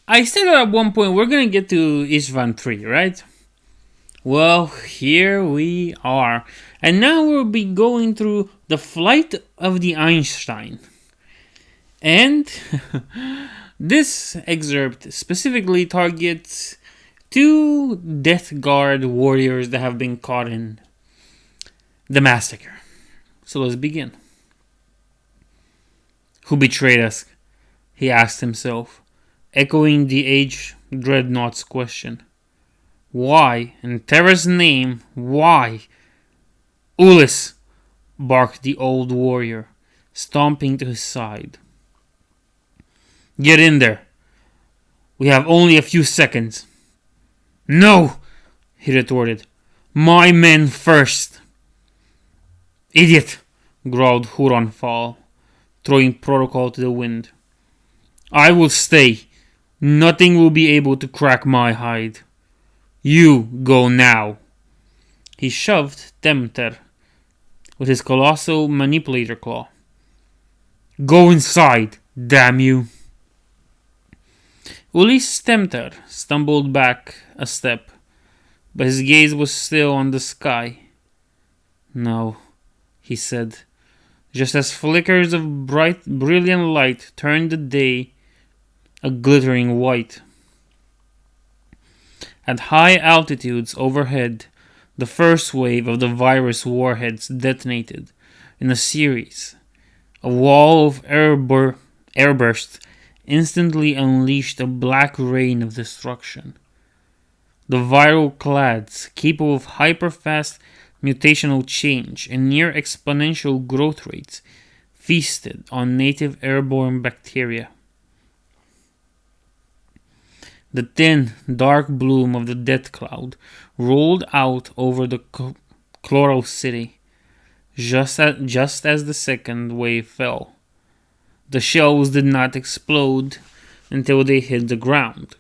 I said that at one point we're gonna get to Isstvan III, right? Well, here we are. And now we'll be going through the flight of the Einstein. And this excerpt specifically targets two Death Guard warriors that have been caught in the massacre. So let's begin. Who betrayed us? He asked himself, echoing the aged dreadnought's question. Why? In Terra's name, why? Ullis, barked the old warrior, stomping to his side. Get in there. We have only a few seconds. No, he retorted. My men first. Idiot, growled Huronfall, throwing protocol to the wind. I will stay. Nothing will be able to crack my hide. You go now. He shoved Temeter with his colossal manipulator claw. Go inside, damn you. Ullis Temeter stumbled back a step, but his gaze was still on the sky. No, he said, just as flickers of bright, brilliant light turned the day a glittering white. At high altitudes overhead, the first wave of the virus warheads detonated in a series. A wall of airbursts instantly unleashed a black rain of destruction. The viral clads, capable of hyper-fast mutational change and near exponential growth rates, feasted on native airborne bacteria. The thin, dark bloom of the death cloud rolled out over the chloral city, just as the second wave fell. The shells did not explode until they hit the ground,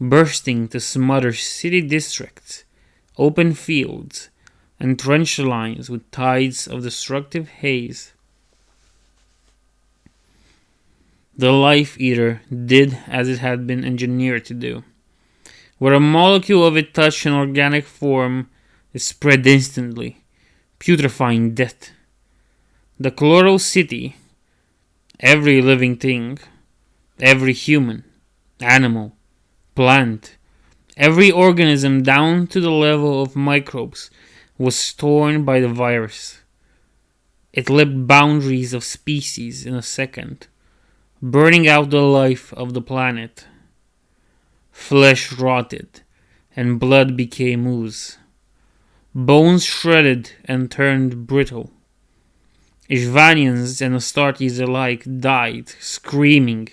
bursting to smother city districts, open fields, and trench lines with tides of destructive haze. The Life Eater did as it had been engineered to do. Where a molecule of it touched an organic form, it spread instantly, putrefying death. The chloral city, every living thing, every human, animal, plant, every organism down to the level of microbes was torn by the virus. It leapt boundaries of species in a second, burning out the life of the planet. Flesh rotted, and blood became ooze. Bones shredded and turned brittle. Istvanians and Astartes alike died, screaming,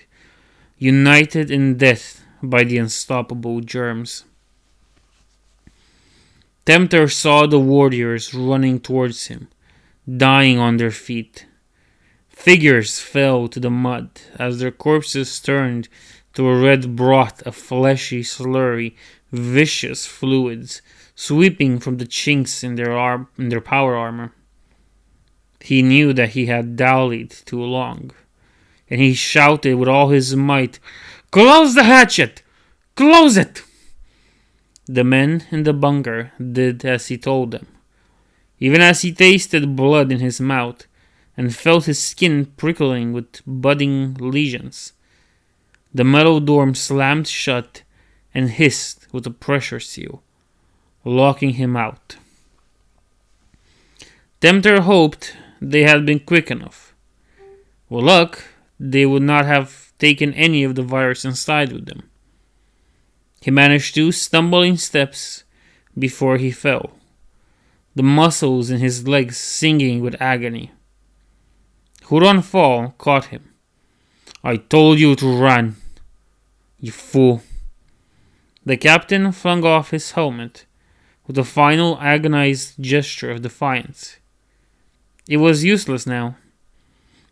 united in death by the unstoppable germs. Temeter saw the warriors running towards him, dying on their feet. Figures fell to the mud as their corpses turned to a red broth of fleshy, slurry, vicious fluids sweeping from the chinks in their power armor. He knew that he had dallied too long, and he shouted with all his might, "Close the hatchet! Close it!" The men in the bunker did as he told them. Even as he tasted blood in his mouth and felt his skin prickling with budding lesions, the metal door slammed shut and hissed with a pressure seal, locking him out. Temeter hoped they had been quick enough. With luck, they would not have taken any of the virus inside with them. He managed 2 stumbling steps before he fell, the muscles in his legs singing with agony. Huronfall caught him. "I told you to run, you fool." The captain flung off his helmet with a final agonized gesture of defiance. It was useless now,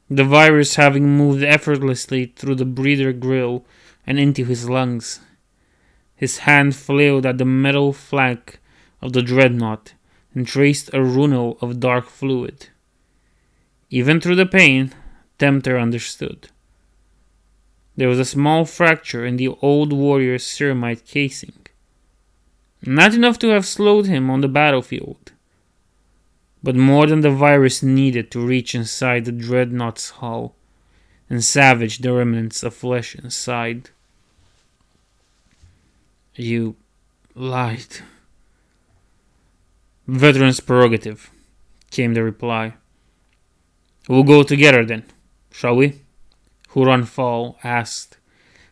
the virus having moved effortlessly through the breather grill and into his lungs. His hand flailed at the metal flank of the dreadnought and traced a runnel of dark fluid. Even through the pain, Temeter understood. There was a small fracture in the old warrior's ceramite casing. Not enough to have slowed him on the battlefield, but more than the virus needed to reach inside the dreadnought's hull and savage the remnants of flesh inside. You lied. Veteran's prerogative, came the reply. We'll go together then, shall we? Huron asked,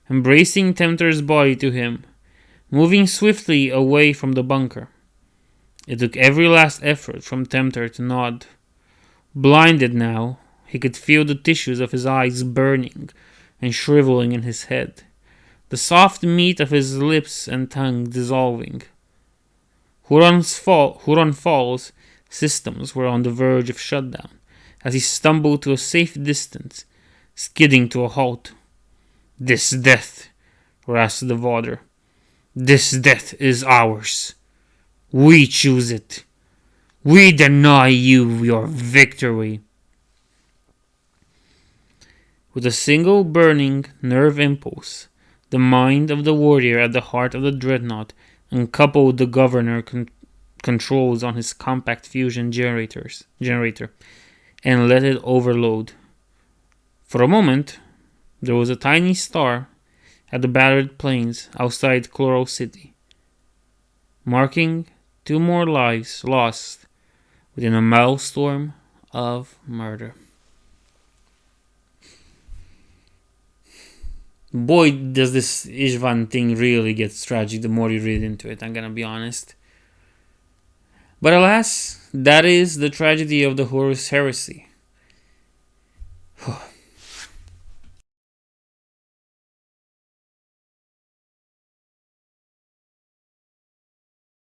embracing Temeter's body to him, moving swiftly away from the bunker. It took every last effort from Temeter to nod. Blinded now, he could feel the tissues of his eyes burning and shriveling in his head, the soft meat of his lips and tongue dissolving. Huron Fall's systems were on the verge of shutdown as he stumbled to a safe distance, skidding to a halt. This death, rasped the Vader. This death is ours. We choose it. We deny you your victory. With a single burning nerve impulse, the mind of the warrior at the heart of the dreadnought uncoupled the governor controls on his compact fusion generator and let it overload. For a moment, there was a tiny star at the battered plains outside Chloro City, marking 2 more lives lost within a maelstrom of murder. Boy, does this Isstvan thing really get tragic the more you read into it, I'm gonna be honest. But alas, that is the tragedy of the Horus Heresy.